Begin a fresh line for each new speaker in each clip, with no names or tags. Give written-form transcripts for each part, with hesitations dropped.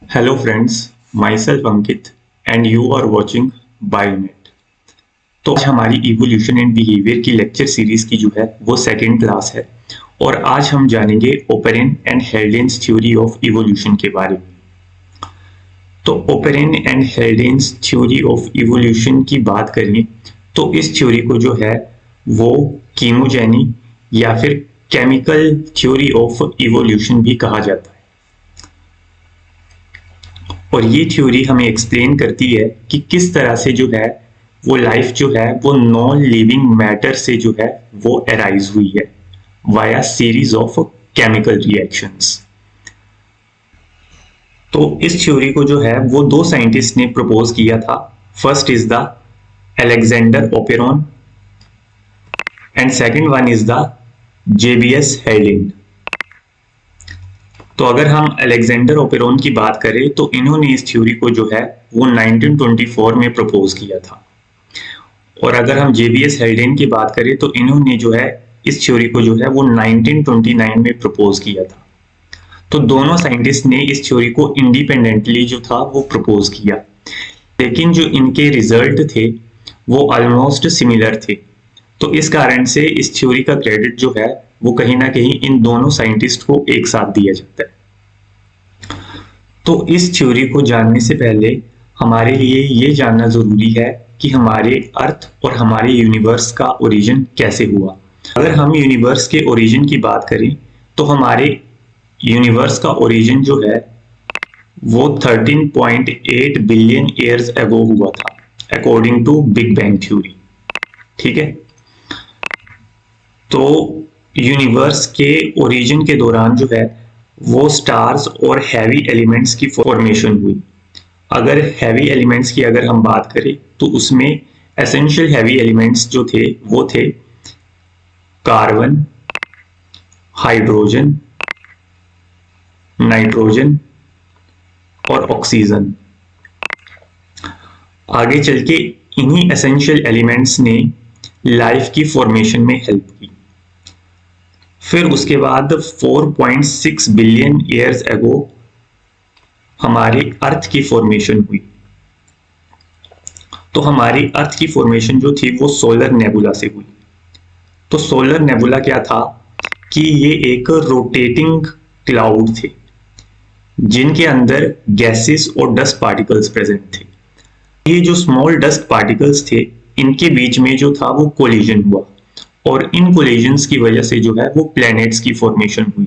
Hello friends, myself Ankit and you are watching Bionet। तो आज हमारी इवोल्यूशन एंड बिहेवियर की लेक्चर सीरीज की जो है वो सेकेंड क्लास है और आज हम जानेंगे ओपेरेन and Haldane's theory of evolution के बारे में। तो ओपेरेन and Haldane's theory of evolution की बात करें तो इस थ्योरी को जो है वो कीमोजेनी या फिर केमिकल थ्योरी ऑफ इवोल्यूशन भी कहा जाता है। और ये थ्योरी हमें एक्सप्लेन करती है कि किस तरह से जो है वो लाइफ जो है वो नॉन लिविंग मैटर से जो है वो अराइज हुई है via series of chemical reactions. तो इस थ्योरी को जो है वो दो साइंटिस्ट ने प्रपोज किया था। First is the Alexander operon and second one is the JBS हेल्डिंग। तो अगर हम अलेक्जेंडर ओपेरॉन की बात करें तो इन्होंने इस थ्योरी को जो है वो 1924 में प्रपोज किया था और अगर हम जेबीएस हेल्डेन की बात करें तो इन्होंने जो है इस थ्योरी को जो है वो 1929 में प्रपोज किया था। तो दोनों साइंटिस्ट ने इस थ्योरी को इंडिपेंडेंटली जो था वो प्रपोज किया, लेकिन जो इनके रिजल्ट थे वो ऑलमोस्ट सिमिलर थे। तो इस कारण से इस थ्योरी का क्रेडिट जो है वो कहीं ना कहीं इन दोनों साइंटिस्ट को एक साथ दिया जाता है। तो इस थ्योरी को जानने से पहले हमारे लिए ये जानना जरूरी है कि हमारे अर्थ और हमारे यूनिवर्स का ओरिजिन कैसे हुआ। अगर हम यूनिवर्स के ओरिजिन की बात करें तो हमारे यूनिवर्स का ओरिजिन जो है वो 13.8 बिलियन ईयर्स अगो हुआ था according to big bang theory. ठीक है, तो यूनिवर्स के ओरिजिन के दौरान जो है वो स्टार्स और हैवी एलिमेंट्स की फॉर्मेशन हुई। अगर हैवी एलिमेंट्स की अगर हम बात करें तो उसमें एसेंशियल हैवी एलिमेंट्स जो थे वो थे कार्बन, हाइड्रोजन, नाइट्रोजन और ऑक्सीजन। आगे चल के इन्हीं एसेंशियल एलिमेंट्स ने लाइफ की फॉर्मेशन में हेल्प की। फिर उसके बाद 4.6 बिलियन ईयर्स अगो हमारी अर्थ की फॉर्मेशन हुई। तो हमारी अर्थ की फॉर्मेशन जो थी वो सोलर नेबुला से हुई। तो सोलर नेबुला क्या था कि ये एक रोटेटिंग क्लाउड थे जिनके अंदर गैसेस और डस्ट पार्टिकल्स प्रेजेंट थे। ये जो स्मॉल डस्ट पार्टिकल्स थे इनके बीच में जो था वो कोलिजन हुआ और इन कोलिजन्स की वजह से जो है वो प्लैनेट्स की फॉर्मेशन हुई।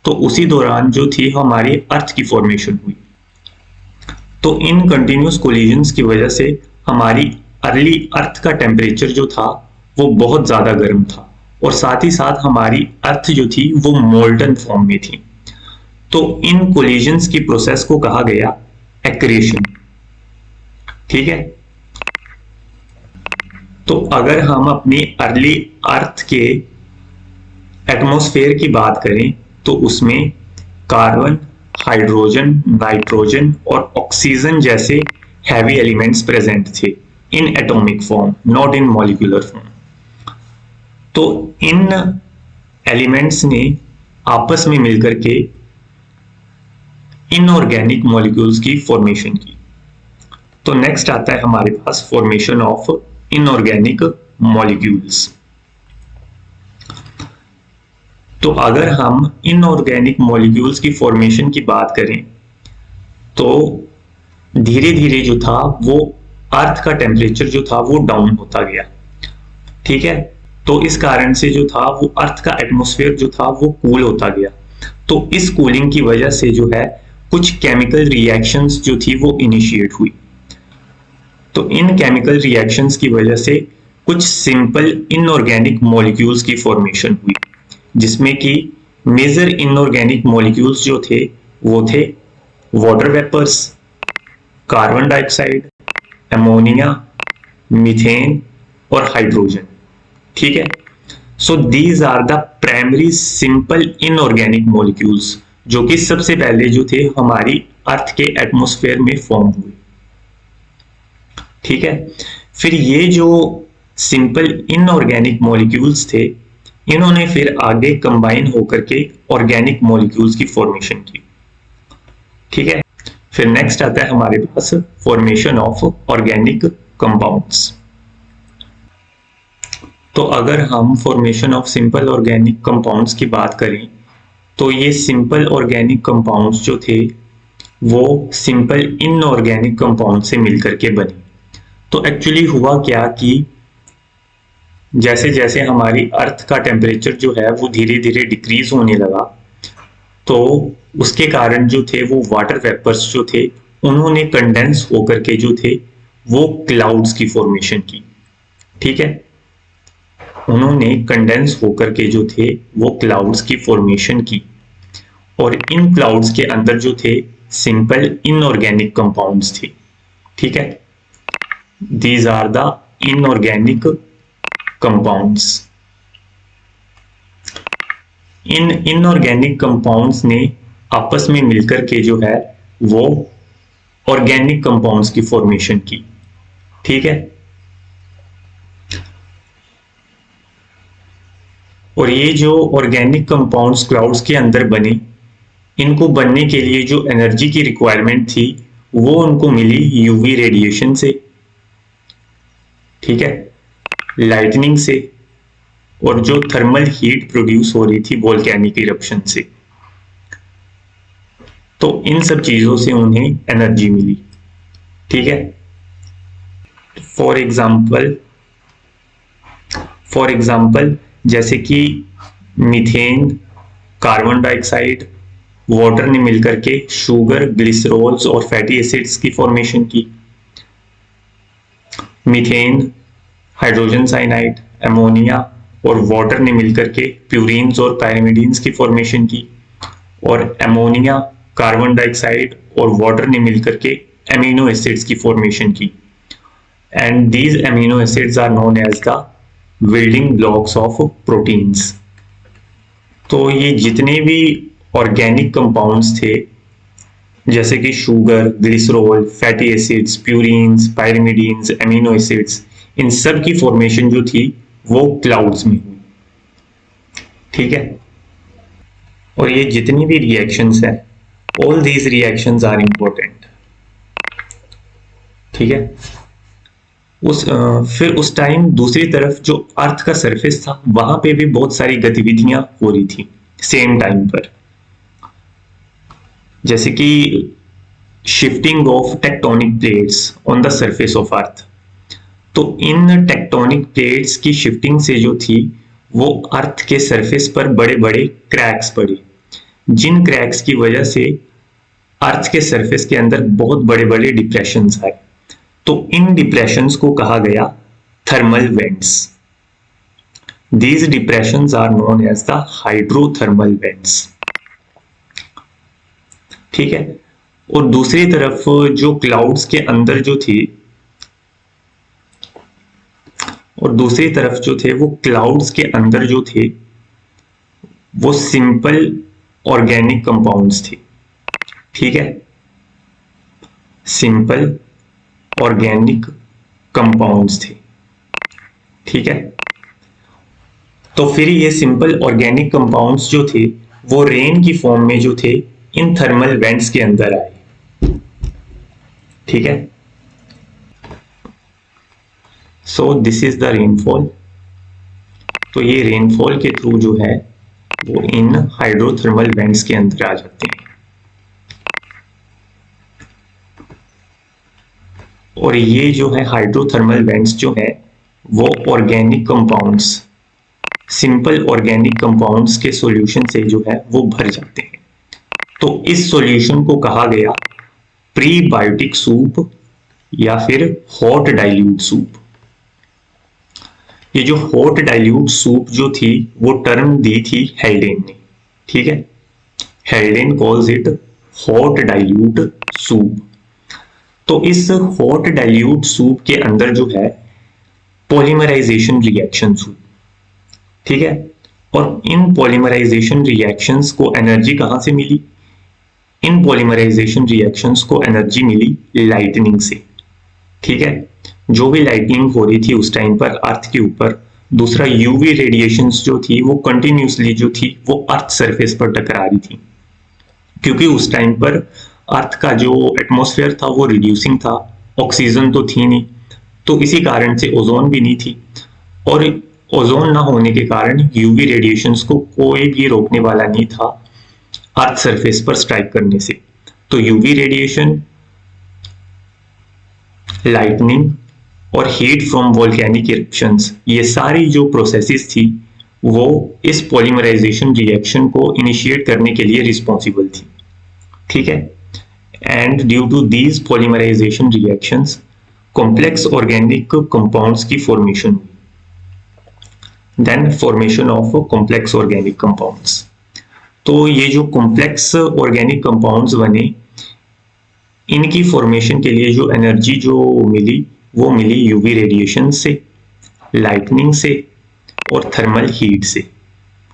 तो उसी दौरान जो थी हमारी अर्थ की फॉर्मेशन हुई। तो इन कंटिन्यूस कोलिजन्स की वजह से हमारी अर्ली अर्थ का टेम्परेचर जो था वो बहुत ज्यादा गर्म था और साथ ही साथ हमारी अर्थ जो थी वो मोल्टन फॉर्म में थी। तो इन कोलिजन्स की प्रोसेस को कहा गया एक्रेशन। ठीक है, तो अगर हम अपनी अर्ली अर्थ के एटमॉस्फेयर की बात करें तो उसमें कार्बन, हाइड्रोजन, नाइट्रोजन और ऑक्सीजन जैसे हैवी एलिमेंट्स प्रेजेंट थे in atomic form, not in molecular form. तो इन एलिमेंट्स ने आपस में मिलकर के इनऑर्गेनिक मॉलिक्यूल्स की फॉर्मेशन की। तो नेक्स्ट आता है हमारे पास फॉर्मेशन ऑफ इनऑर्गेनिक मॉलिक्यूल्स। तो अगर हम इनऑर्गेनिक मॉलिक्यूल्स की फॉर्मेशन की बात करें तो धीरे धीरे जो था वो अर्थ का टेम्परेचर जो था वो डाउन होता गया। ठीक है, तो इस कारण से जो था वो अर्थ का एटमॉस्फेयर जो था वो कूल होता गया। तो इस कूलिंग की वजह से जो है कुछ केमिकल रिएक्शंस जो थी वो इनिशिएट हुई। तो इन केमिकल रिएक्शंस की वजह से कुछ सिंपल इनऑर्गेनिक मॉलिक्यूल्स की फॉर्मेशन हुई, जिसमें कि मेजर इनऑर्गेनिक मॉलिक्यूल्स जो थे वो थे water vapours, carbon dioxide, ammonia, methane और हाइड्रोजन। ठीक है, so these are the primary simple inorganic molecules जो कि सबसे पहले जो थे हमारी अर्थ के एटमॉस्फेयर में फॉर्म हुए। ठीक है, फिर ये जो सिंपल इनऑर्गेनिक मॉलिक्यूल्स थे इन्होंने फिर आगे कंबाइन होकर के ऑर्गेनिक मॉलिक्यूल्स की फॉर्मेशन की। ठीक है, फिर नेक्स्ट आता है हमारे पास फॉर्मेशन ऑफ ऑर्गेनिक कंपाउंड्स। तो अगर हम formation of simple organic compounds की बात करें तो ये सिंपल ऑर्गेनिक कंपाउंड्स जो थे वो सिंपल इनऑर्गेनिक कंपाउंड से मिलकर के बने। तो एक्चुअली हुआ क्या कि जैसे जैसे हमारी अर्थ का टेम्परेचर जो है वो धीरे धीरे डिक्रीज होने लगा, तो उसके कारण जो थे वो वाटर वेपर्स जो थे उन्होंने कंडेंस होकर के जो थे वो क्लाउड्स की फॉर्मेशन की। ठीक है, उन्होंने कंडेंस होकर के जो थे वो क्लाउड्स की फॉर्मेशन की, और इन क्लाउड्स के अंदर जो थे सिंपल इनऑर्गेनिक कंपाउंड्स थे। ठीक है, these are the inorganic compounds. इन इनऑर्गेनिक कंपाउंड्स ने आपस में मिलकर के जो है वो ऑर्गेनिक कंपाउंड्स की फॉर्मेशन की। ठीक है, और ये जो ऑर्गेनिक कंपाउंड्स क्लाउड्स के अंदर बने, इनको बनने के लिए जो एनर्जी की रिक्वायरमेंट थी वो उनको मिली यूवी रेडिएशन से। ठीक है, लाइटनिंग से, और जो थर्मल हीट प्रोड्यूस हो रही थी वोल्केनिक इरप्शन से। तो इन सब चीजों से उन्हें एनर्जी मिली। ठीक है, फॉर एग्जाम्पल जैसे कि मीथेन, कार्बन डाइऑक्साइड, वाटर ने मिलकर के शुगर, ग्लिसरॉल्स और फैटी एसिड्स की फॉर्मेशन की। मीथेन, हाइड्रोजन साइनाइड, अमोनिया और वाटर ने मिलकर के प्यूरिन्स और पायरिमिडीन्स की फॉर्मेशन की, और अमोनिया, कार्बन डाइऑक्साइड और वाटर ने मिलकर के एमिनो एसिड्स की फॉर्मेशन की। And these amino acids are known as the building blocks of proteins. तो ये जितने भी ऑर्गेनिक कंपाउंड्स थे जैसे कि sugar, glycerol, fatty acids, purines, pyrimidines, amino acids, इन सब की फॉर्मेशन जो थी वो क्लाउड्स में हुई। ठीक है, और ये जितनी भी रिएक्शंस हैं, all these reactions are important. ठीक है, फिर उस टाइम दूसरी तरफ जो अर्थ का सरफेस था वहां पे भी बहुत सारी गतिविधियां हो रही थी सेम टाइम पर, जैसे कि shifting of tectonic plates on the surface of earth. तो इन टेक्टोनिक प्लेट्स की शिफ्टिंग से जो थी वो अर्थ के सरफेस पर बड़े बड़े क्रैक्स पड़े, जिन क्रैक्स की वजह से अर्थ के सरफेस के अंदर बहुत बड़े बड़े डिप्रेशंस आए। तो इन डिप्रेशंस को कहा गया thermal vents. These depressions are known as the hydrothermal vents. ठीक है, और दूसरी तरफ जो क्लाउड्स के अंदर जो थी, और दूसरी तरफ जो थे वो क्लाउड्स के अंदर जो थे वो सिंपल ऑर्गेनिक कंपाउंड्स थे। ठीक है, सिंपल ऑर्गेनिक कंपाउंड्स थे। ठीक है, तो फिर ये सिंपल ऑर्गेनिक कंपाउंड्स जो थे वो रेन की फॉर्म में जो थे इन थर्मल वेंट्स के अंदर आए। ठीक है, सो दिस इज द रेनफॉल। तो ये रेनफॉल के थ्रू जो है वो इन हाइड्रोथर्मल वेंट्स के अंदर आ जाते हैं, और ये जो है हाइड्रोथर्मल वेंट्स जो है वो organic compounds, simple organic compounds के सॉल्यूशन से जो है वो भर जाते हैं। तो इस सॉल्यूशन को कहा गया प्रीबायोटिक सूप या फिर हॉट डाइल्यूट सूप। ये जो हॉट डाइल्यूट सूप जो थी वो टर्म दी थी हेल्डेन ने। ठीक है, हेल्डेन calls it hot dilute soup. तो इस हॉट डाइल्यूट सूप के अंदर जो है पॉलीमराइजेशन रिएक्शंस हुई। ठीक है, और इन पॉलीमराइजेशन रिएक्शंस को एनर्जी कहां से मिली? इन पॉलीमराइजेशन रिएक्शंस को एनर्जी मिली लाइटनिंग से। ठीक है, जो भी लाइटनिंग हो रही थी उस टाइम पर अर्थ के ऊपर, दूसरा यूवी रेडिएशंस जो थी वो कंटिन्यूसली जो थी वो अर्थ सरफेस पर टकरा रही थी, क्योंकि उस टाइम पर अर्थ का जो एटमॉस्फेयर था वो रिड्यूसिंग था, ऑक्सीजन तो थी नहीं, तो इसी कारण से ओजोन भी नहीं थी। और ओजोन ना होने के कारण यूवी रेडिएशंस को कोई भी रोकने वाला नहीं था अर्थ सरफेस पर स्ट्राइक करने से। तो यूवी रेडिएशन, लाइटनिंग और हीट फ्रॉम वोल्केनिक इरप्शंस, ये सारी जो प्रोसेसेस थी वो इस पॉलीमराइजेशन रिएक्शन को इनिशिएट करने के लिए रिस्पॉन्सिबल थी। ठीक है, and due to these polymerisation reactions complex organic compounds की फॉर्मेशन हुई। Then formation of complex organic compounds. तो ये जो कॉम्प्लेक्स ऑर्गेनिक कंपाउंड्स बने, इनकी फॉर्मेशन के लिए जो एनर्जी जो मिली वो मिली यूवी रेडिएशन से, लाइटनिंग से और थर्मल हीट से।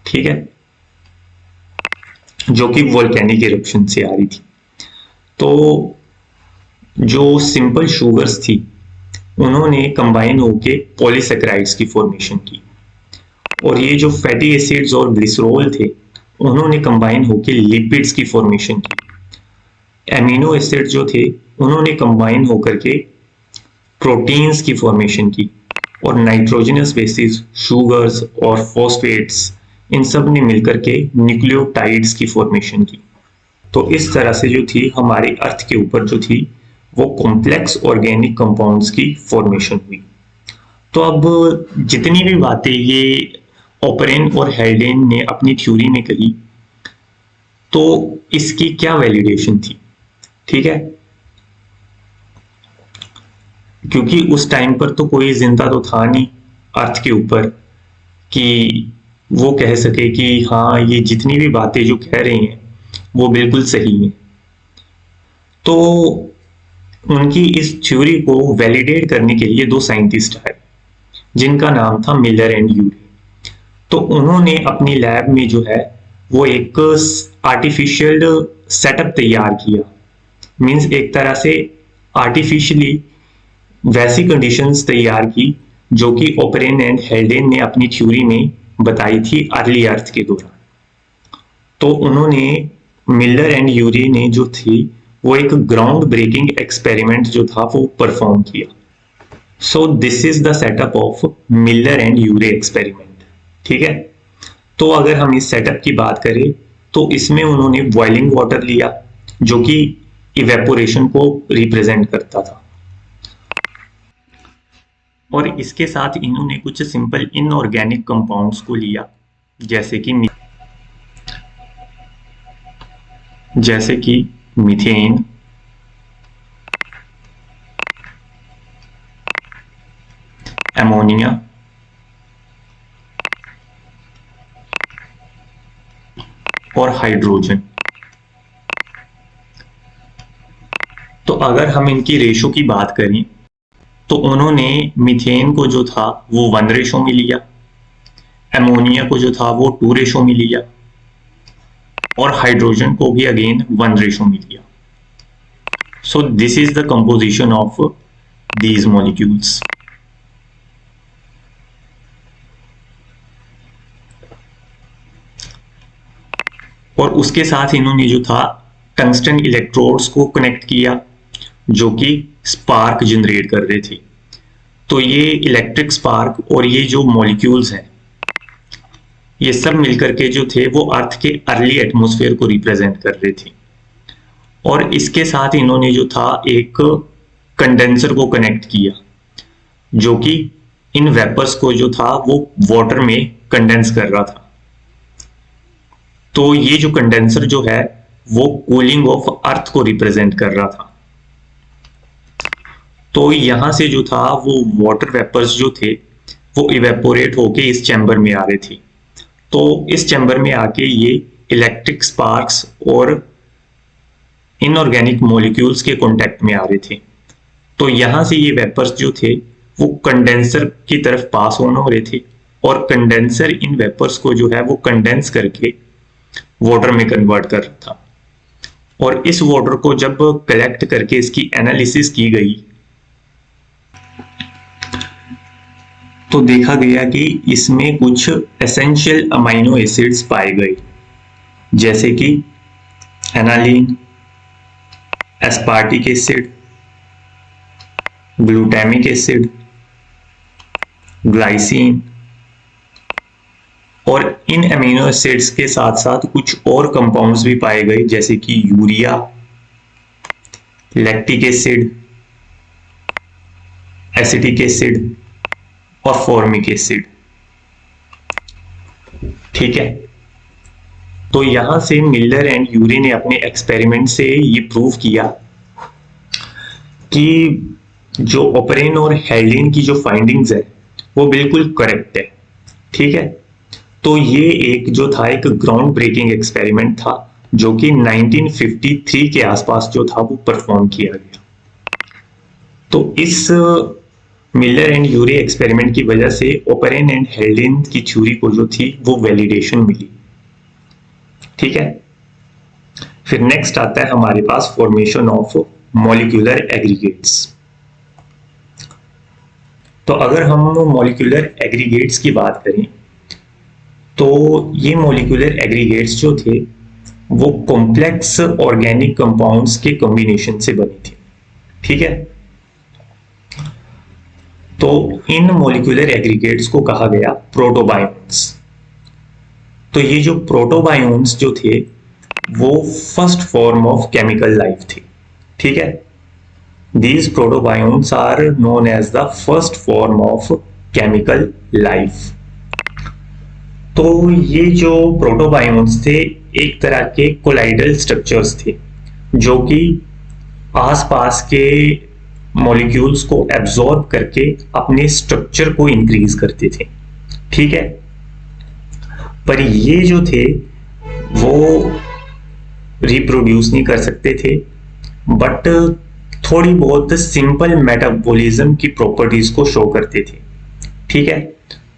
ठीक है, जो कि वोल्केनिक इरप्शन से आ रही थी। तो जो सिंपल शुगर्स थी उन्होंने कंबाइन होके पॉलीसेकेराइड्स की फॉर्मेशन की, और ये जो फैटी एसिड्स और ग्लिसरॉल थे उन्होंने कंबाइन होके लिपिड्स की फॉर्मेशन की। एमिनो एसिड जो थे उन्होंने कंबाइन होकर के प्रोटीन्स की फॉर्मेशन की, और नाइट्रोजनस बेसिस, शुगर्स और फॉस्फेट्स, इन सब ने मिलकर के न्यूक्लियोटाइड्स की फॉर्मेशन की। तो इस तरह से जो थी हमारे अर्थ के ऊपर जो थी वो कॉम्प्लेक्स ऑर्गेनिक कंपाउंड्स की फॉर्मेशन हुई। तो अब जितनी भी बातें ये ओपरेन और हेल्डेन ने अपनी थ्योरी में कही, तो इसकी क्या वैलिडेशन थी? ठीक है, क्योंकि उस टाइम पर तो कोई जिंदा तो था नहीं अर्थ के ऊपर कि वो कह सके कि हाँ ये जितनी भी बातें जो कह रही हैं वो बिल्कुल सही हैं। तो उनकी इस थ्योरी को वैलिडेट करने के लिए दो साइंटिस्ट आए जिनका नाम था मिलर एंड यूरे। तो उन्होंने अपनी लैब में जो है वो एक आर्टिफिशियल सेटअप तैयार किया, मींस एक तरह से आर्टिफिशियली वैसी कंडीशंस तैयार की जो कि ओपरेन एंड हेल्डेन ने अपनी थ्योरी में बताई थी अर्ली अर्थ के दौरान। तो उन्होंने मिलर एंड यूरे ने जो थी वो एक ग्राउंड ब्रेकिंग एक्सपेरिमेंट जो था वो परफॉर्म किया। So this is the setup of Miller and Urey experiment. ठीक है, तो अगर हम इस सेटअप की बात करें तो इसमें उन्होंने बॉइलिंग वाटर लिया जो कि इवेपोरेशन को रिप्रेजेंट करता था, और इसके साथ इन्होंने कुछ सिंपल इनऑर्गेनिक कंपाउंड्स को लिया जैसे कि मीथेन, अमोनिया और हाइड्रोजन। तो अगर हम इनकी रेशो की बात करें तो उन्होंने मीथेन को जो था वो 1 रेशो में लिया, अमोनिया को जो था वो 2 रेशो में लिया, और हाइड्रोजन को भी अगेन 1 रेशो में लिया। सो this is the composition of these molecules. और उसके साथ इन्होंने जो था टंगस्टन इलेक्ट्रोड्स को कनेक्ट किया जो कि स्पार्क जनरेट कर रहे थे। तो ये इलेक्ट्रिक स्पार्क और ये जो मॉलिक्यूल्स हैं ये सब मिलकर के जो थे वो अर्थ के अर्ली एटमॉस्फेयर को रिप्रेजेंट कर रहे थे। और इसके साथ इन्होंने जो था एक कंडेंसर को कनेक्ट किया जो कि इन वेपर्स को जो था वो वाटर में कंडेंस कर रहा था। तो ये जो कंडेंसर जो है वो कूलिंग ऑफ अर्थ को रिप्रेजेंट कर रहा था। तो यहां से जो था वो वाटर वेपर्स जो थे वो इवेपोरेट होके इस चैम्बर में आ रहे थे। तो इस चैम्बर में आके ये इलेक्ट्रिक स्पार्क्स और इनऑर्गेनिक मॉलिक्यूल्स के कांटेक्ट में आ रहे थे। तो यहां से ये वेपर्स जो थे वो कंडेंसर की तरफ पास ऑन हो रहे थे, और कंडेंसर इन वेपर्स को जो है वो कंडेंस करके वाटर में कन्वर्ट कर रहा था। और इस वाटर को जब कलेक्ट करके इसकी एनालिसिस की गई तो देखा गया कि इसमें कुछ एसेंशियल अमाइनो एसिड्स पाए गए जैसे कि aniline, aspartic acid, glutamic acid, glycine, और इन अमीनो एसिड्स के साथ साथ कुछ और कंपाउंड्स भी पाए गए जैसे कि urea, lactic acid, acetic acid और फॉर्मिक एसिड। ठीक है, तो यहां से मिलर एंड यूरी ने अपने एक्सपेरिमेंट से ये प्रूव किया कि जो ओपरेन और हेल्डेन की जो फाइंडिंग्स है वो बिल्कुल करेक्ट है। ठीक है, तो ये एक जो था एक ग्राउंड ब्रेकिंग एक्सपेरिमेंट था जो कि 1953 के आसपास जो था वो परफॉर्म किया गया। तो इस मिलर एंड यूरी एक्सपेरिमेंट की वजह से ओपरेन एंड हेल्डेन की थ्योरी को जो थी वो वैलिडेशन मिली। ठीक है, फिर नेक्स्ट आता है हमारे पास फॉर्मेशन ऑफ मॉलिक्यूलर एग्रीगेट्स। तो अगर हम मॉलिक्यूलर एग्रीगेट्स की बात करें तो ये मॉलिक्यूलर एग्रीगेट्स जो थे वो कॉम्प्लेक्स ऑर्गेनिक कंपाउंड्स के कॉम्बिनेशन से बनी थी। ठीक है, तो इन मॉलिक्यूलर एग्रीगेट्स को कहा गया प्रोटोबायोन्स। तो ये जो प्रोटोबायोन्स जो थे वो first form of chemical life थे। ठीक है, these protobions are known as the first form of chemical life। तो ये जो प्रोटोबायोन्स थे एक तरह के कोलाइडल स्ट्रक्चर्स थे जो कि आसपास के मॉलिक्यूल्स को एब्जॉर्ब करके अपने स्ट्रक्चर को इंक्रीज करते थे। ठीक है, पर ये जो थे वो रिप्रोड्यूस नहीं कर सकते थे, बट थोड़ी बहुत सिंपल मेटाबॉलिज्म की प्रॉपर्टीज को शो करते थे। ठीक है,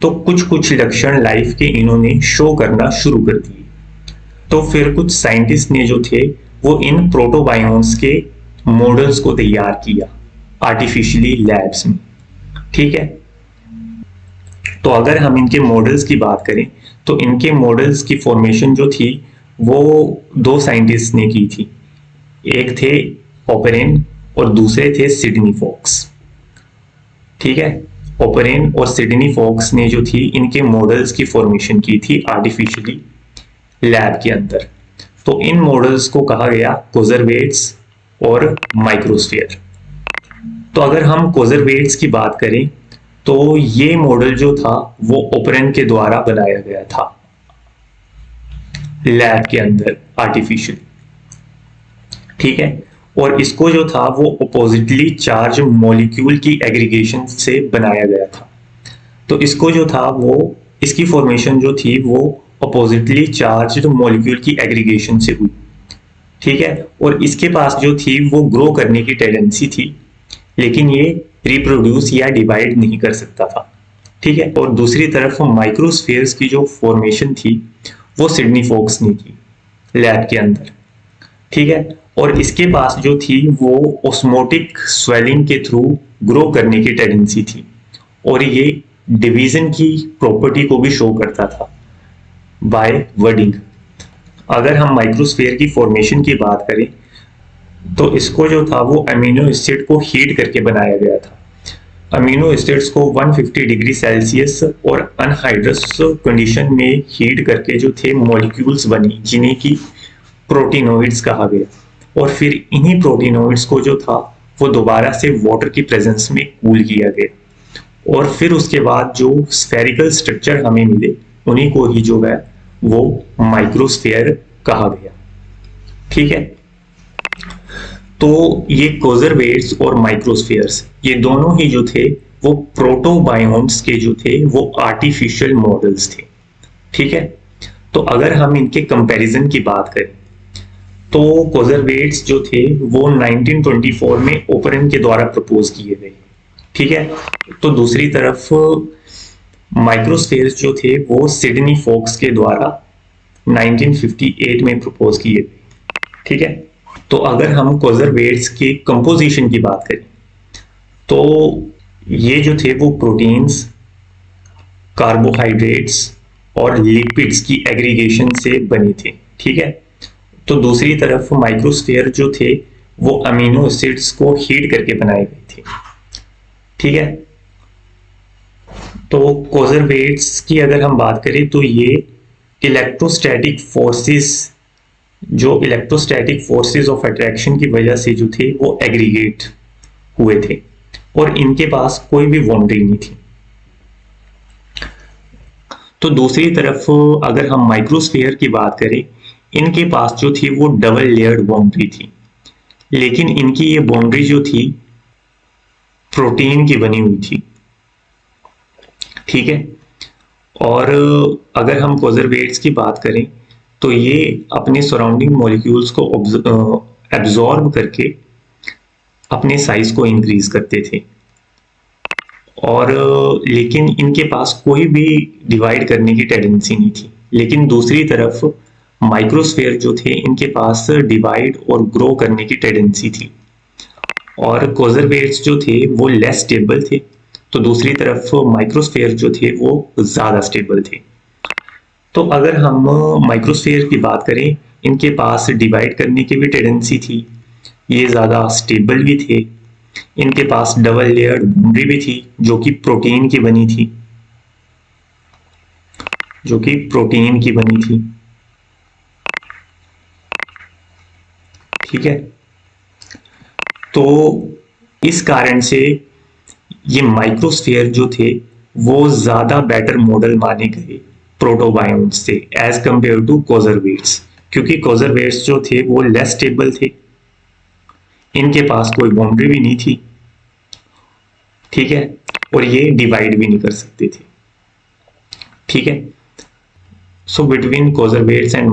तो कुछ कुछ लक्षण लाइफ के इन्होंने शो करना शुरू कर दिए। तो फिर कुछ साइंटिस्ट ने जो थे वो इन प्रोटोबायोन्स के मॉडल्स को तैयार किया आर्टिफिशियली लैब्स में। ठीक है, तो अगर हम इनके मॉडल्स की बात करें तो इनके मॉडल्स की फॉर्मेशन जो थी वो दो साइंटिस्ट ने की थी, एक थे ओपरेन और दूसरे थे सिडनी फॉक्स। ठीक है, ओपरेन और सिडनी फॉक्स ने जो थी इनके मॉडल्स की फॉर्मेशन की थी आर्टिफिशियली लैब के अंदर। तो इन मॉडल्स को कहा गया कोजरवेट्स और माइक्रोस्फीयर। तो अगर हम कोजरवेट्स की बात करें तो ये मॉडल जो था वो ओपरेन के द्वारा बनाया गया था लैब के अंदर आर्टिफिशियल। ठीक है, और इसको जो था वो अपोजिटली चार्ज मॉलिक्यूल की एग्रीगेशन से बनाया गया था। तो इसको जो था वो इसकी फॉर्मेशन जो थी वो अपोजिटली चार्ज मॉलिक्यूल की एग्रीगेशन से हुई। ठीक है, और इसके पास जो थी वो ग्रो करने की टेंडेंसी थी, लेकिन ये रिप्रोड्यूस या डिवाइड नहीं कर सकता था। ठीक है, और दूसरी तरफ माइक्रोस्फीयर्स की जो फॉर्मेशन थी वो सिडनी फॉक्स ने की लैब के अंदर। ठीक है, और इसके पास जो थी वो ऑस्मोटिक स्वेलिंग के थ्रू ग्रो करने की टेंडेंसी थी, और ये डिवीजन की प्रॉपर्टी को भी शो करता था बाय वर्डिंग। अगर हम माइक्रोस्फीयर की फॉर्मेशन की बात करें तो इसको जो था वो अमीनो एसिड को हीट करके बनाया गया था। अमीनो एसिड्स को 150 डिग्री सेल्सियस और अनहाइड्रस कंडीशन में हीट करके जो थे मॉलिक्यूल्स बनी जिन्हें की प्रोटीनोइड्स कहा गया, और फिर इन्हीं प्रोटीनोइड्स को जो था वो दोबारा से वाटर की प्रेजेंस में कूल किया गया, और फिर उसके बाद जो स्फेरिकल स्ट्रक्चर हमें मिले उन्हीं को ही जो है वो माइक्रोस्फीयर कहा गया। ठीक है, तो ये कोजरवेट्स और माइक्रोस्फीयर्स ये दोनों ही जो थे वो प्रोटोबायोन्स के जो थे वो आर्टिफिशियल मॉडल्स थे। ठीक है, तो अगर हम इनके कंपैरिजन की बात करें तो कोजरवेट्स जो थे वो 1924 में ओपरेन के द्वारा प्रपोज किए गए। ठीक है, तो दूसरी तरफ माइक्रोस्फीयर्स जो थे वो सिडनी फॉक्स के द्वारा 1958 में प्रपोज किए गए। ठीक है, तो अगर हम कोजरवेट्स के कंपोजिशन की बात करें तो ये जो थे वो प्रोटीन्स, कार्बोहाइड्रेट्स और लिपिड्स की एग्रीगेशन से बने थे। ठीक है, तो दूसरी तरफ माइक्रोस्फीयर जो थे वो अमीनो एसिड्स को हीट करके बनाए गए थे। ठीक है, तो कोजरवेट्स की अगर हम बात करें तो ये इलेक्ट्रोस्टैटिक फोर्सेस, जो इलेक्ट्रोस्टैटिक फोर्सेस ऑफ अट्रैक्शन की वजह से जो थे वो एग्रीगेट हुए थे और इनके पास कोई भी बाउंड्री नहीं थी। तो दूसरी तरफ अगर हम माइक्रोस्फीयर की बात करें, इनके पास जो थी वो डबल लेयर्ड बाउंड्री थी, लेकिन इनकी ये बाउंड्री जो थी प्रोटीन की बनी हुई थी। ठीक है, और अगर हम कोजरवेट्स की बात करें तो ये अपने सराउंडिंग मॉलिक्यूल्स को एब्जॉर्ब करके अपने साइज को इंक्रीज करते थे, और लेकिन इनके पास कोई भी डिवाइड करने की टेंडेंसी नहीं थी। लेकिन दूसरी तरफ माइक्रोस्फीयर जो थे इनके पास डिवाइड और ग्रो करने की टेंडेंसी थी, और कोजरवेट्स जो थे वो लेस स्टेबल थे, तो दूसरी तरफ माइक्रोस्फीयर जो थे वो ज्यादा स्टेबल थे। तो अगर हम माइक्रोस्फीयर की बात करें, इनके पास डिवाइड करने की भी टेंडेंसी थी, ये ज्यादा स्टेबल भी थे, इनके पास डबल लेयर्ड बाउंड्री भी थी जो कि प्रोटीन की बनी थी, ठीक है, तो इस कारण से ये माइक्रोस्फीयर जो थे वो ज्यादा बेटर मॉडल माने गए प्रोटोबायोन्ट्स से एज कंपेयर टू कोजरवेट्स, क्योंकि कोजरवेट्स जो थे वो लेस स्टेबल थे, इनके पास कोई बाउंड्री भी नहीं थी। ठीक है, और ये डिवाइड भी नहीं कर सकते थे। ठीक है, सो बिटवीन कोजरवेट्स एंड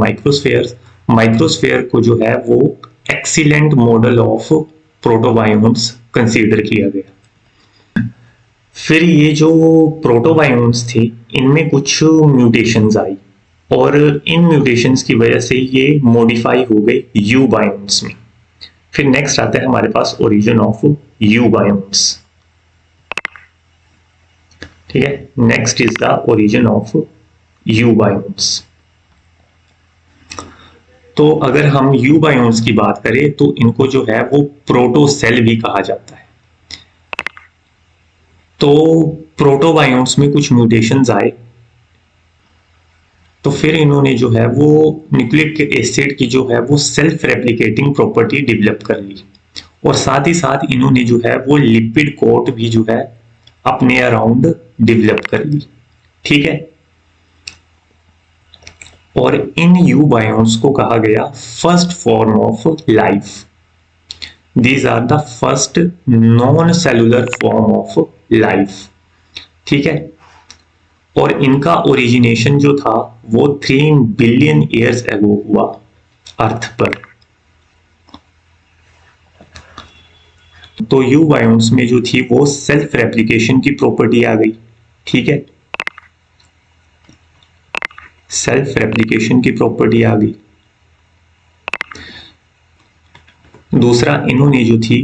माइक्रोस्फीयर को जो है वो एक्सीलेंट मॉडल ऑफ प्रोटोबायोन्ट्स कंसीडर किया गया। फिर ये जो प्रोटोबायोन्ट्स थे इनमें कुछ म्यूटेशंस आई, और इन म्यूटेशंस की वजह से ये मॉडिफाई हो गए यूबायोन्ट्स में। फिर नेक्स्ट आता है हमारे पास ओरिजिन ऑफ यूबायोन्ट्स। ठीक है, next is the origin of eubionts. तो अगर हम यूबायोन्ट्स की बात करें तो इनको जो है वो प्रोटोसेल भी कहा जाता है। तो प्रोटोबायोन्ट्स में कुछ म्यूटेशंस आए, तो फिर इन्होंने जो है वो न्यूक्लिक एसिड की जो है वो सेल्फ रेप्लिकेटिंग प्रॉपर्टी डेवलप कर ली, और साथ ही साथ इन्होंने जो है वो लिपिड कोट भी जो है अपने अराउंड डेवलप कर ली। ठीक है, और इन यूबायोन्ट्स को कहा गया first form of life. These are the first non cellular form of life. ठीक है, और इनका ओरिजिनेशन जो था वो 3 बिलियन ईयर्स एगो हुआ अर्थ पर। तो यूबायोन्ट्स में जो थी वो सेल्फ रेप्लिकेशन की प्रॉपर्टी आ गई। ठीक है, सेल्फ रेप्लिकेशन की प्रॉपर्टी आ गई। दूसरा, इन्होंने जो थी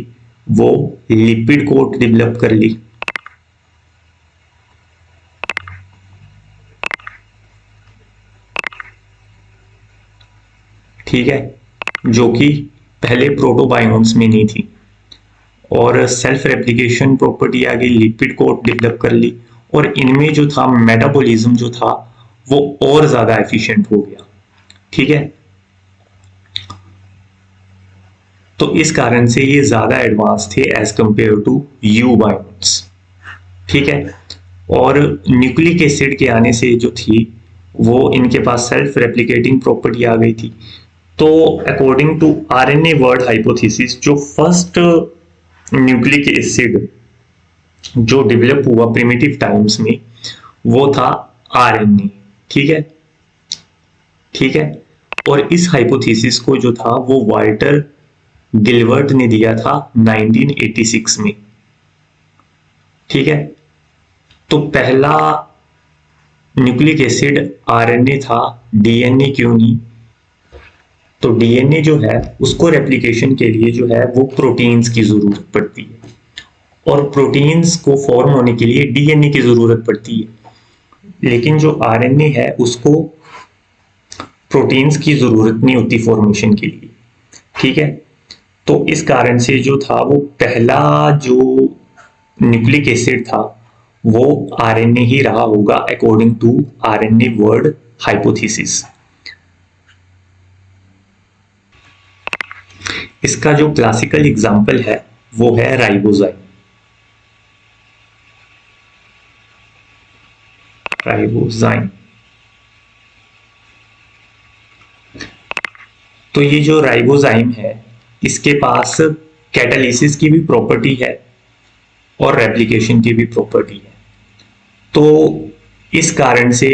वो लिपिड कोट डेवलप कर ली। ठीक है, जो कि पहले प्रोटोबायोन्ट्स में नहीं थी, और सेल्फ रेप्लिकेशन प्रॉपर्टी आ गई, लिपिड कोट डेवलप कर ली, और इनमें जो था मेटाबॉलिज्म जो था वो और ज्यादा एफिशिएंट हो गया। ठीक है, तो इस कारण से ये ज्यादा एडवांस थे एज कंपेयर टू यूबायोन्ट्स। ठीक है, और न्यूक्लिक एसिड के आने से जो थी वो इनके पास सेल्फ रेप्लिकेटिंग प्रॉपर्टी आ गई थी। तो according to RNA world hypothesis, जो फर्स्ट न्यूक्लिक एसिड जो डेवलप हुआ प्रिमिटिव टाइम्स में वो था आरएनए। ठीक है, ठीक है, और इस हाइपोथेसिस को जो था वो वाल्टर गिलबर्ट ने दिया था 1986 में। ठीक है, तो पहला न्यूक्लिक एसिड आरएनए था, डीएनए क्यों नहीं? तो डीएनए जो है उसको रेप्लिकेशन के लिए जो है वो प्रोटीन्स की जरूरत पड़ती है, और प्रोटीन्स को फॉर्म होने के लिए डीएनए की जरूरत पड़ती है, लेकिन जो आरएनए है उसको प्रोटीन्स की जरूरत नहीं होती फॉर्मेशन के लिए। ठीक है, तो इस कारण से जो था वो पहला जो न्यूक्लिक एसिड था वो आरएनए ही रहा होगा according to RNA world hypothesis. इसका जो क्लासिकल एग्जांपल है वो है राइबोजाइम। राइबोजाइम तो ये जो राइबोजाइम है इसके पास कैटालिसिस की भी प्रॉपर्टी है और रेप्लिकेशन की भी प्रॉपर्टी है। तो इस कारण से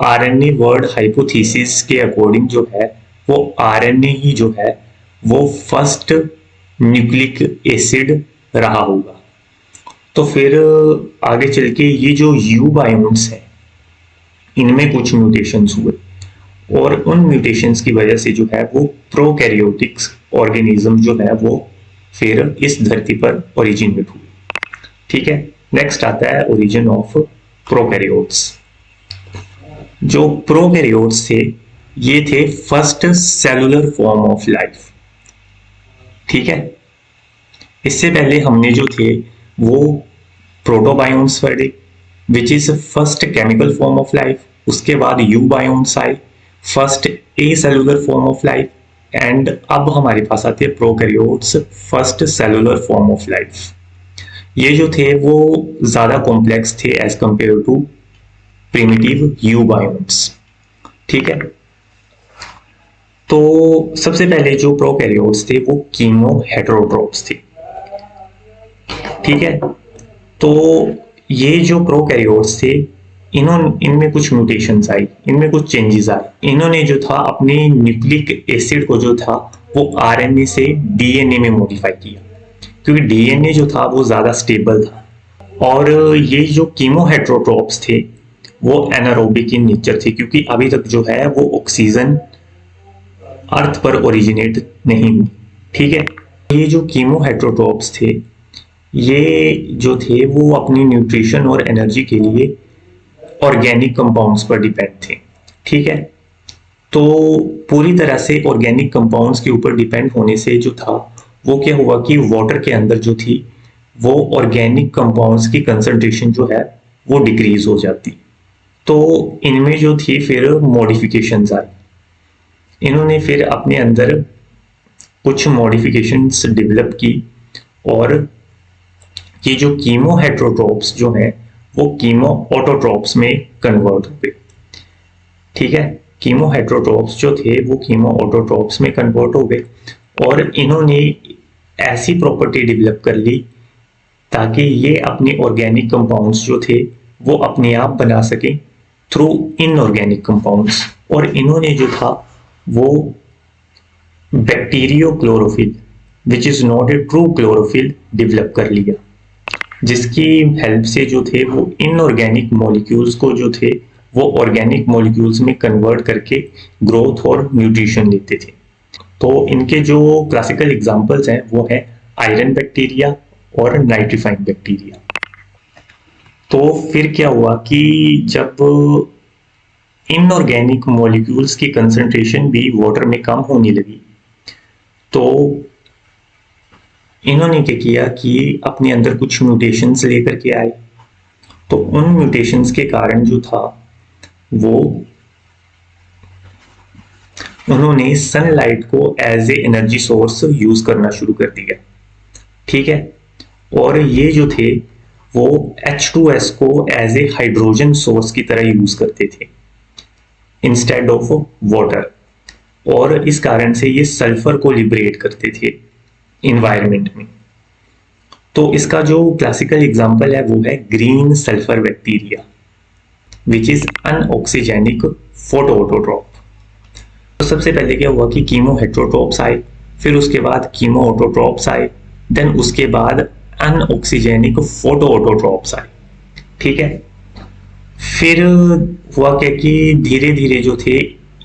आरएनए वर्ड हाइपोथेसिस के अकॉर्डिंग जो है वो आरएनए ही जो है वो फर्स्ट न्यूक्लिक एसिड रहा होगा। तो फिर आगे चल के ये जो यू बायोन्स है इनमें कुछ म्यूटेशंस हुए और उन म्यूटेशंस की वजह से जो है वो प्रोकैरियोटिक्स ऑर्गेनिज्म जो है वो फिर इस धरती पर ओरिजिनेट हुए। ठीक है, नेक्स्ट आता है ओरिजिन ऑफ प्रोकैरियोट्स। जो प्रोकैरियोट्स थे ये थे first cellular form of life. ठीक है, इससे पहले हमने जो थे वो प्रोटोबायोन्स पढ़े which is first chemical form of life. उसके बाद यूबायोन्स आए, first A cellular form of life, and अब हमारे पास आते हैं prokaryotes, first cellular form of life. ये जो थे वो ज्यादा कॉम्प्लेक्स थे एज कंपेयर टू प्रिमिटिव यूबायोन्स। ठीक है, तो सबसे पहले जो प्रोकैरियोट्स थे वो कीमो हेटेरोट्रोप्स थे। ठीक है, तो ये जो प्रोकैरियोट्स थे इनमें कुछ म्यूटेशंस आई, इनमें कुछ चेंजेस आए। इन्होंने जो था अपने न्यूक्लिक एसिड को जो था वो आरएनए से डीएनए में मॉडिफाई किया क्योंकि डीएनए जो था वो ज्यादा स्टेबल था। और ये जो कीमो हेटेरोट्रोप्स थे वो एनारोबिक इन नेचर थे क्योंकि अभी तक जो है वो ऑक्सीजन अर्थ पर ओरिजिनेट नहीं हुई। ठीक है, ये जो कीमो हेटेरोट्रोप्स थे ये जो थे वो अपनी न्यूट्रिशन और एनर्जी के लिए ऑर्गेनिक कंपाउंड्स पर डिपेंड थे। ठीक है, तो पूरी तरह से ऑर्गेनिक कंपाउंड्स के ऊपर डिपेंड होने से जो था वो क्या हुआ कि वाटर के अंदर जो थी वो ऑर्गेनिक कंपाउंड्स की कंसंट्रेशन जो है वो डिक्रीज हो जाती। तो इनमें जो थी फिर मॉडिफिकेशंस आई। इन्होंने फिर अपने अंदर कुछ मॉडिफिकेशंस डेवलप की और ये जो कीमो हेटेरोट्रोप्स जो हैं वो कीमो ऑटोट्रोप्स में कन्वर्ट हो गए। ठीक है, कीमो हेटेरोट्रोप्स जो थे वो कीमो ऑटोट्रोप्स में कन्वर्ट हो गए और इन्होंने ऐसी प्रॉपर्टी डेवलप कर ली ताकि ये अपने ऑर्गेनिक कंपाउंड्स जो थे वो अपने आप बना सकें थ्रू इनऑर्गेनिक कंपाउंड्स। और इन्होंने जो था वो bacterio chlorophyll which is not a true chlorophyll develop कर लिया, जिसकी हेल्प से जो थे वो इनऑर्गेनिक मॉलिक्यूल्स को जो थे वो ऑर्गेनिक मॉलिक्यूल्स में कन्वर्ट करके ग्रोथ और न्यूट्रिशन लेते थे। तो इनके जो क्लासिकल एग्जांपल्स हैं वो है आयरन बैक्टीरिया और नाइट्रीफाइंग बैक्टीरिया। तो फिर क्या हुआ कि जब इनऑर्गेनिक मॉलिक्यूल्स की कंसंट्रेशन भी वाटर में कम होने लगी तो इन्होंने क्या किया कि अपने अंदर कुछ म्यूटेशंस लेकर के आए। तो उन म्यूटेशंस के कारण जो था वो उन्होंने सनलाइट को as a energy source use करना शुरू कर दिया। ठीक है, और ये जो थे वो H2S को एज ए हाइड्रोजन सोर्स की तरह यूज करते थे इंस्टेड ऑफ वाटर, और इस कारण से ये सल्फर को लिबरेट करते थे इन्वायरमेंट में। तो इसका जो क्लासिकल एग्जांपल है वो है green sulphur bacteria which is anoxygenic photoautotroph. तो सबसे पहले क्या हुआ कि कीमो हेटेरोट्रोप्स आए, फिर उसके बाद कीमो ऑटोट्रोप्स आए, देन उसके बाद अनऑक्सीजेनिक फोटोऑटोट्रोप्स आए। ठीक है, फिर हुआ क्या कि धीरे धीरे जो थे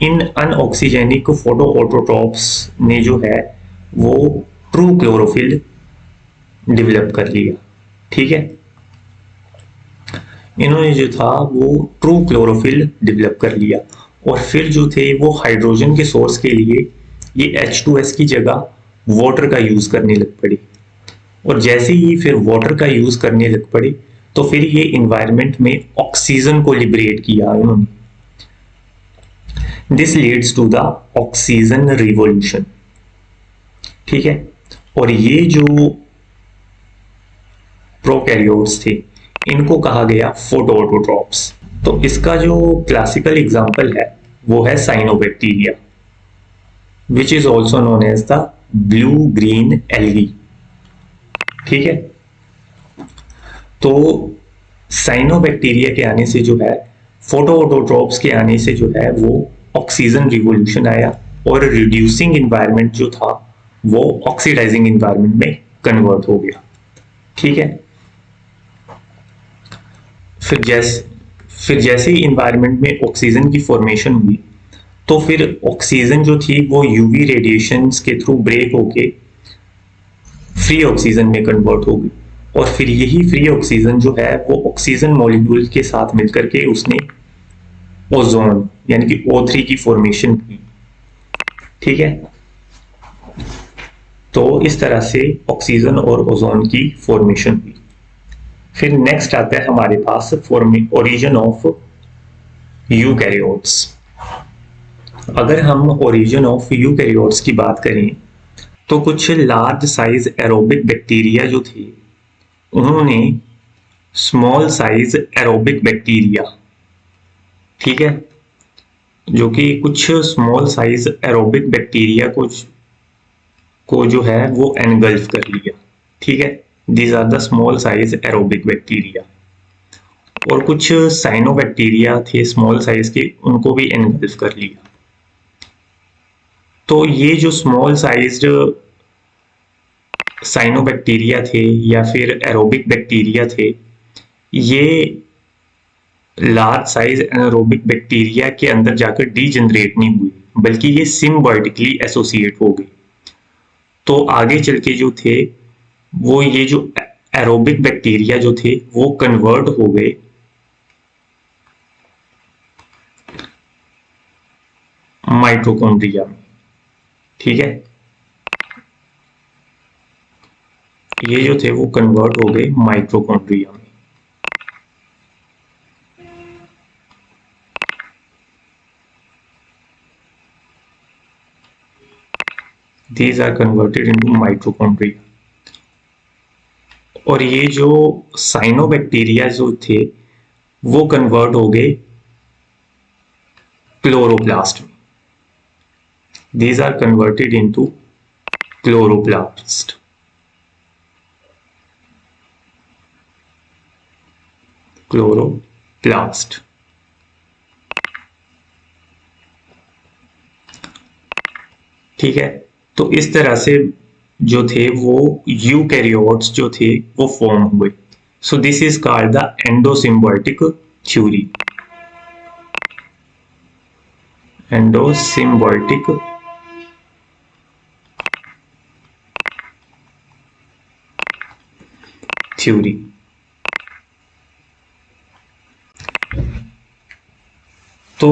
इन अनऑक्सीजेनिक फोटोऑटोट्रोप्स ने जो है वो ट्रू क्लोरोफिल डेवलप कर लिया। ठीक है, इन्होंने जो था वो ट्रू क्लोरोफिल डेवलप कर लिया और फिर जो थे वो हाइड्रोजन के सोर्स के लिए ये H2S की जगह वाटर का यूज करने लग पड़े। और जैसे ही फिर वाटर का यूज करने लग पड़े तो फिर ये इन्वायरमेंट में ऑक्सीजन को लिबरेट किया इन्होंने। This leads to the oxygen revolution. ठीक है। और ये जो प्रोकैरियोट्स थे इनको कहा गया फोटोऑटोट्रॉप्स। तो इसका जो क्लासिकल एग्जांपल है वो है cyanobacteria, which is also known as the blue green algae. ठीक है। तो साइनोबैक्टीरिया के आने से जो है, फोटोऑटोट्रॉप्स के आने से जो है वो ऑक्सीजन रिवॉल्यूशन आया और रिड्यूसिंग इन्वायरमेंट जो था वो ऑक्सीडाइजिंग इन्वायरमेंट में कन्वर्ट हो गया। ठीक है। फिर जैसे ही इन्वायरमेंट में ऑक्सीजन की फॉर्मेशन हुई तो फिर ऑक्सीजन जो थी वो यूवी रेडिएशंस के थ्रू ब्रेक होके फ्री ऑक्सीजन में कन्वर्ट हो गई। और फिर यही फ्री ऑक्सीजन जो है वो ऑक्सीजन मॉलिक्यूल के साथ मिलकर के उसने ओजोन यानी कि O3 की फॉर्मेशन की। ठीक है। तो इस तरह से ऑक्सीजन और ओजोन की फॉर्मेशन हुई। फिर नेक्स्ट आता है हमारे पास ओरिजिन ऑफ यूकैरियोट्स। अगर हम ओरिजिन ऑफ यूकैरियोट्स की बात करें तो कुछ लार्ज साइज एरोबिक बैक्टीरिया जो थे उन्होंने स्मॉल साइज एरोबिक बैक्टीरिया, ठीक है, जो कि कुछ स्मॉल साइज एरोबिक बैक्टीरिया को जो है वो एनगल्फ कर लिया। ठीक है। These are the small size aerobic bacteria. और कुछ साइनोबैक्टीरिया थे स्मॉल साइज के, उनको भी एनगल्फ कर लिया। तो ये जो स्मॉल साइज्ड साइनोबैक्टीरिया थे या फिर एरोबिक बैक्टीरिया थे, ये लार्ज साइज एनारोबिक बैक्टीरिया के अंदर जाकर डीजनरेट नहीं हुई, बल्कि ये सिम्बायोटिकली एसोसिएट हो गई। तो आगे चल के जो थे वो ये जो एरोबिक बैक्टीरिया जो थे वो कन्वर्ट हो गए माइटोकॉन्ड्रिया में। ठीक है। ये जो थे वो कन्वर्ट हो गए माइटोकॉन्ड्रिया में। These are converted into mitochondria। और ये जो साइनोबैक्टीरिया जो थे वो कन्वर्ट हो गए क्लोरोप्लास्ट में। These are converted into chloroplast। Chloroplast. ठीक है। तो इस तरह से जो थे वो यूकैरियोट्स जो थे वो फॉर्म हुए। सो this is called the endosymbiotic theory. Endosymbiotic theory. तो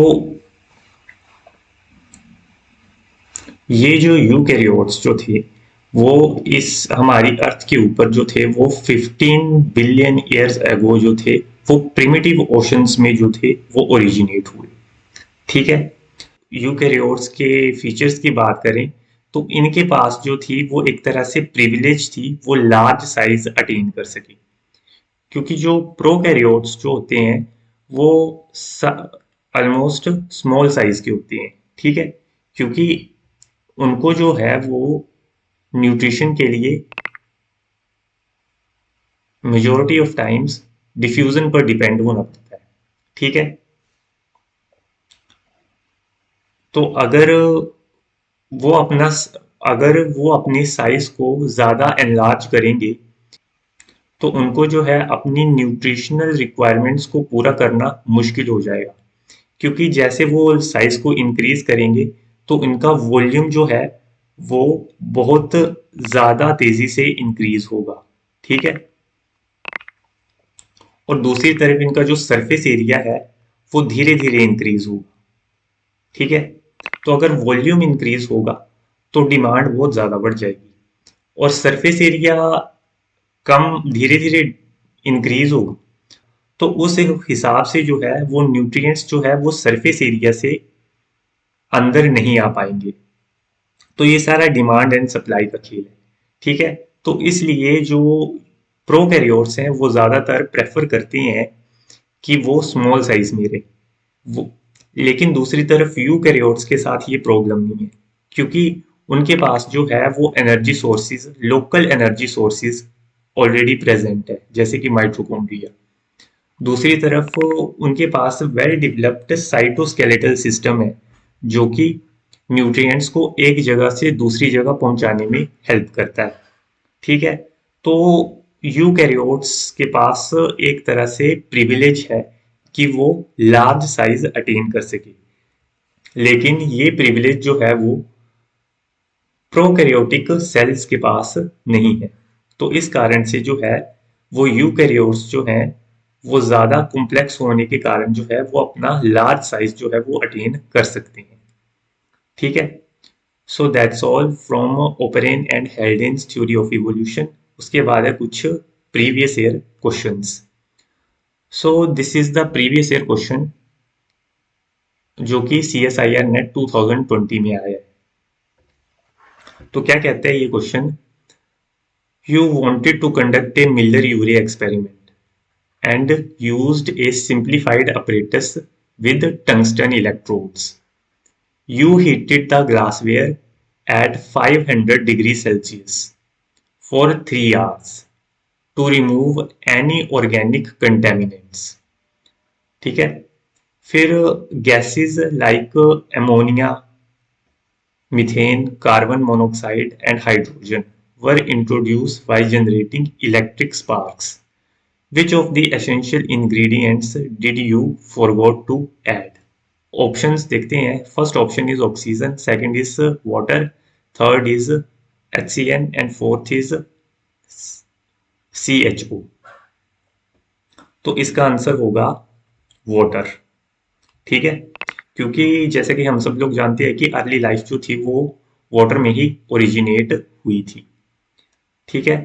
ये जो यूकैरियोट्स जो थे वो इस हमारी अर्थ के ऊपर जो थे वो 15 बिलियन ईयर्स एगो जो थे वो प्रिमिटिव ओशंस में जो थे वो ओरिजिनेट हुए। ठीक है। यूकैरियोट्स के फीचर्स की बात करें तो इनके पास जो थी वो एक तरह से प्रिविलेज थी, वो लार्ज साइज अटेन कर सके। क्योंकि जो प्रोकैरियोट्स जो होते हैं वो ऑलमोस्ट स्मॉल साइज के होते हैं। ठीक है। क्योंकि उनको जो है वो न्यूट्रिशन के लिए मेजॉरिटी ऑफ टाइम्स डिफ्यूजन पर डिपेंड होना पड़ता है। ठीक है। तो अगर वो अपने साइज को ज्यादा एनलार्ज करेंगे तो उनको जो है अपनी न्यूट्रिशनल रिक्वायरमेंट्स को पूरा करना मुश्किल हो जाएगा। क्योंकि जैसे वो साइज को इंक्रीज करेंगे तो इनका वॉल्यूम जो है वो बहुत ज्यादा तेजी से इंक्रीज होगा। ठीक है। और दूसरी तरफ इनका जो सरफेस एरिया है वो धीरे धीरे इंक्रीज होगा। ठीक है। तो अगर वॉल्यूम इंक्रीज होगा तो डिमांड बहुत ज़्यादा बढ़ जाएगी और सरफेस एरिया कम धीरे धीरे इंक्रीज होगा। तो उस हिसाब से जो है वो न्यूट्रिएंट्स जो है वो सरफेस एरिया से अंदर नहीं आ पाएंगे। तो ये सारा डिमांड एंड सप्लाई का खेल है। ठीक है, तो इसलिए जो प्रोकैरियोट्स हैं वो ज़्यादातर प्रेफर करते हैं कि वो स्मॉल साइज में रहे वो। लेकिन दूसरी तरफ यूकैरियोट्स के साथ ये प्रॉब्लम नहीं है, क्योंकि उनके पास जो है वो energy sources, local energy sources already present है, जैसे कि माइटोकॉन्ड्रिया। दूसरी तरफ उनके पास वेल डेवलप्ड साइटोस्केलेटल सिस्टम है, जो कि न्यूट्रिएंट्स को एक जगह से दूसरी जगह पहुंचाने में हेल्प करता है। ठीक है, तो यूकैरियोट्स के पास एक तरह से प्रिविलेज है कि वो लार्ज साइज अटेन कर सके, लेकिन ये प्रिविलेज जो है वो प्रोकैरियोटिक सेल्स के पास नहीं है। तो इस कारण से जो है वो यूकैरियोट्स जो हैं वो ज़्यादा कॉम्प्लेक्स होने के कारण जो है वो अपना लार्ज साइज जो है वो अटेन कर सकते हैं। ठीक है, so that's all from Oparin and Haldane's theory of evolution. उसके बाद है कुछ previous year questions. So this is the previous year question जो कि CSIR नेट 2020 में आया है। तो क्या कहते हैं ये question? You wanted to conduct a Miller Urey experiment and used a simplified apparatus with tungsten electrodes. You heated the glassware at 500 degrees Celsius for 3 hours to remove any organic contaminants. ठीक है, फिर gases like ammonia, methane, carbon monoxide and hydrogen were introduced by generating electric sparks. Which of the essential ingredients did you forgot to add? Options देखते हैं। First option is oxygen, second is water, third is HCN and fourth is CHO। तो इसका answer होगा water. ठीक है, क्योंकि जैसे कि हम सब लोग जानते हैं कि अर्ली लाइफ जो थी वो वाटर में ही ओरिजिनेट हुई थी। ठीक है,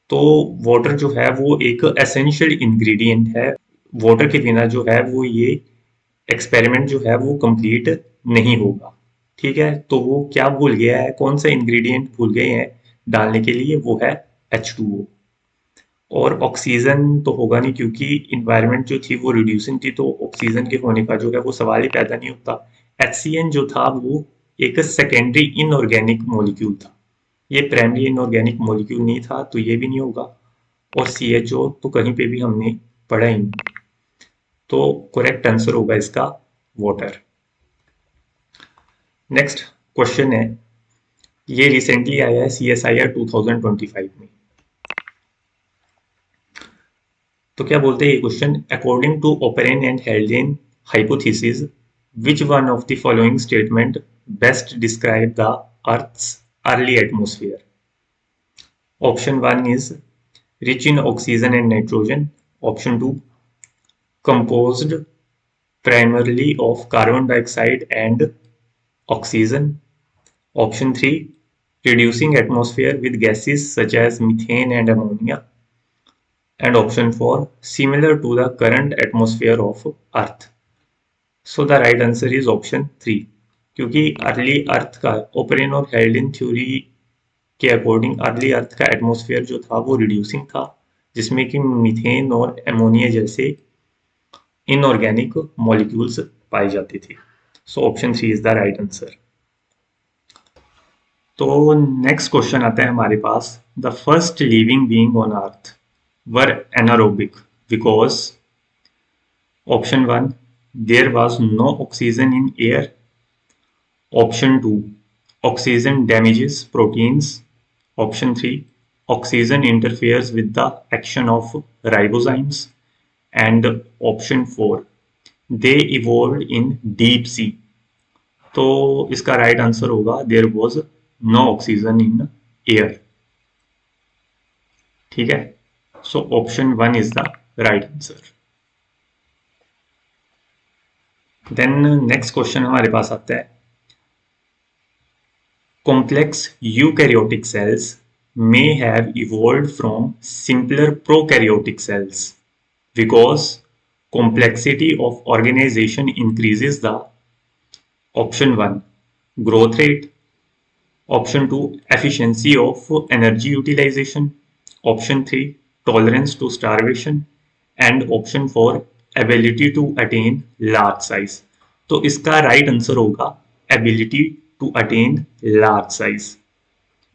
तो वाटर जो है वो एक एसेंशियल इंग्रेडिएंट है। वाटर के बिना जो है वो ये एक्सपेरिमेंट जो है वो कंप्लीट नहीं होगा। ठीक है, तो वो क्या भूल गया है, कौन सा इंग्रेडिएंट भूल गए हैं डालने के लिए, वो है H2O। और ऑक्सीजन तो होगा नहीं, क्योंकि इन्वायरमेंट जो थी वो रिड्यूसिंग थी, तो ऑक्सीजन के होने का जो है वो सवाल ही पैदा नहीं होता। HCN जो था वो एक सेकेंडरी इनऑर्गेनिक मॉलिक्यूल था, ये प्राइमरी इनऑर्गेनिक मॉलिक्यूल नहीं था, तो ये भी नहीं होगा। और CHO तो कहीं पे भी हमने पढ़ा ही नहीं, तो करेक्ट आंसर होगा इसका वाटर। नेक्स्ट क्वेश्चन है, ये रिसेंटली आया है CSIR 2025 में। तो क्या बोलते हैं ये question? According to Oparin and Haldane hypothesis, which one of the following statement best describe the earth's early atmosphere? Option 1 is rich in oxygen and nitrogen. Option 2, composed primarily of carbon dioxide and oxygen. Option 3, reducing atmosphere with gases such as methane and ammonia. And option 4, similar to the current atmosphere of Earth. So the right answer is option 3, क्योंकि early अर्थ का ओपरेन और हेल्डेन theory के according early अर्थ का atmosphere जो था वो reducing था, जिसमें कि मीथेन और एमोनिया जैसे इनऑर्गेनिक मॉलिक्यूल्स पाए जाते थे। So option 3 is the right answer. तो नेक्स्ट क्वेश्चन आता है हमारे पास, the first living being on earth were anaerobic because option 1, there was no oxygen in air. Option 2, oxygen damages proteins. Option 3, oxygen interferes with the action of ribozymes. And option 4, they evolved in deep sea. तो इसका right answer होगा there was no oxygen in air. ठीक है, so option 1 is the right answer. Then next question हमारे पास आता है, complex eukaryotic cells may have evolved from simpler prokaryotic cells because complexity of organization increases the option 1 growth rate, option 2 efficiency of energy utilization, option 3 tolerance to starvation and option 4 ability to attain large size। तो इसका right answer होगा ability to attain large size,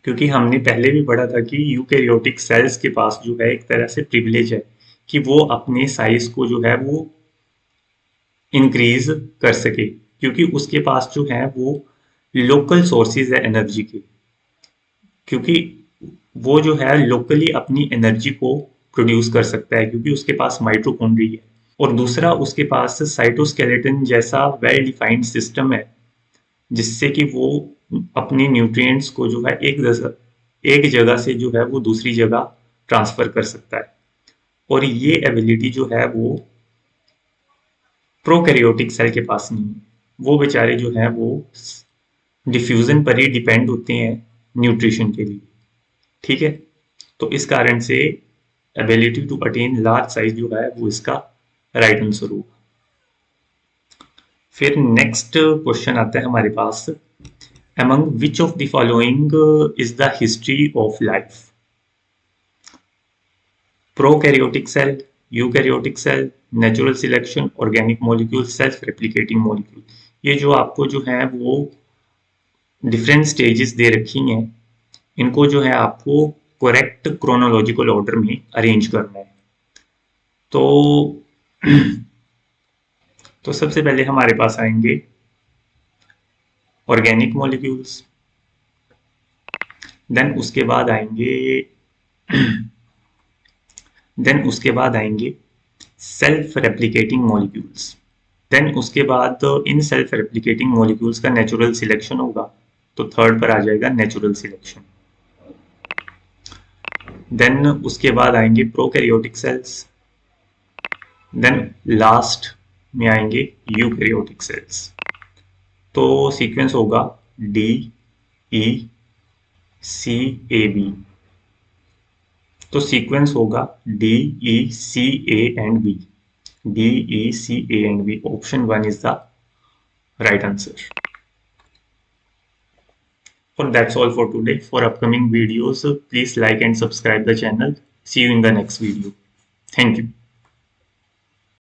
क्योंकि हमने पहले भी पढ़ा था कि यूकैरियोटिक सेल्स के पास जो है एक तरह से प्रिविलेज है कि वो अपने साइज को जो है वो इंक्रीज कर सके, क्योंकि उसके पास जो है वो लोकल सोर्सेज है एनर्जी के, क्योंकि वो जो है लोकली अपनी एनर्जी को प्रोड्यूस कर सकता है क्योंकि उसके पास माइटोकॉन्ड्रिया है। और दूसरा उसके पास साइटोस्केलेटन जैसा वेल डिफाइंड सिस्टम है जिससे कि वो अपने न्यूट्रिएंट्स को जो है एक जगह से जो है वो दूसरी जगह ट्रांसफर कर सकता है। और ये एबिलिटी जो है वो प्रोकैरियोटिक सेल के पास नहीं है, वो बेचारे जो है वो डिफ्यूजन पर ही डिपेंड होते हैं न्यूट्रिशन के लिए। ठीक है, तो इस कारण से ability to attain large size जो है वो इसका राइट आंसर होगा। फिर नेक्स्ट क्वेश्चन आता है हमारे पास, among which of the following is the history of life? Prokaryotic cell, eukaryotic cell, natural selection, organic molecule, self replicating molecule। ये जो आपको जो है वो डिफरेंट स्टेजेस दे रखी हैं, इनको जो है आपको करेक्ट क्रोनोलॉजिकल ऑर्डर में अरेंज करना है। तो सबसे पहले हमारे पास आएंगे ऑर्गेनिक मॉलिक्यूल्स, देन उसके बाद आएंगे सेल्फ रेप्लिकेटिंग मॉलिक्यूल्स, देन उसके बाद इन सेल्फ रेप्लिकेटिंग मॉलिक्यूल्स का नेचुरल सिलेक्शन होगा, तो थर्ड पर आ जाएगा नेचुरल सिलेक्शन। देन उसके बाद आएंगे प्रोकैरियोटिक सेल्स, देन लास्ट में आएंगे यूकैरियोटिक सेल्स। तो सीक्वेंस होगा D E C A B, तो सीक्वेंस होगा D E C A and B, D E C A and B, option 1 is the right answer. For that's all for today. For upcoming videos, please like and subscribe the channel. See you in the next video. Thank you.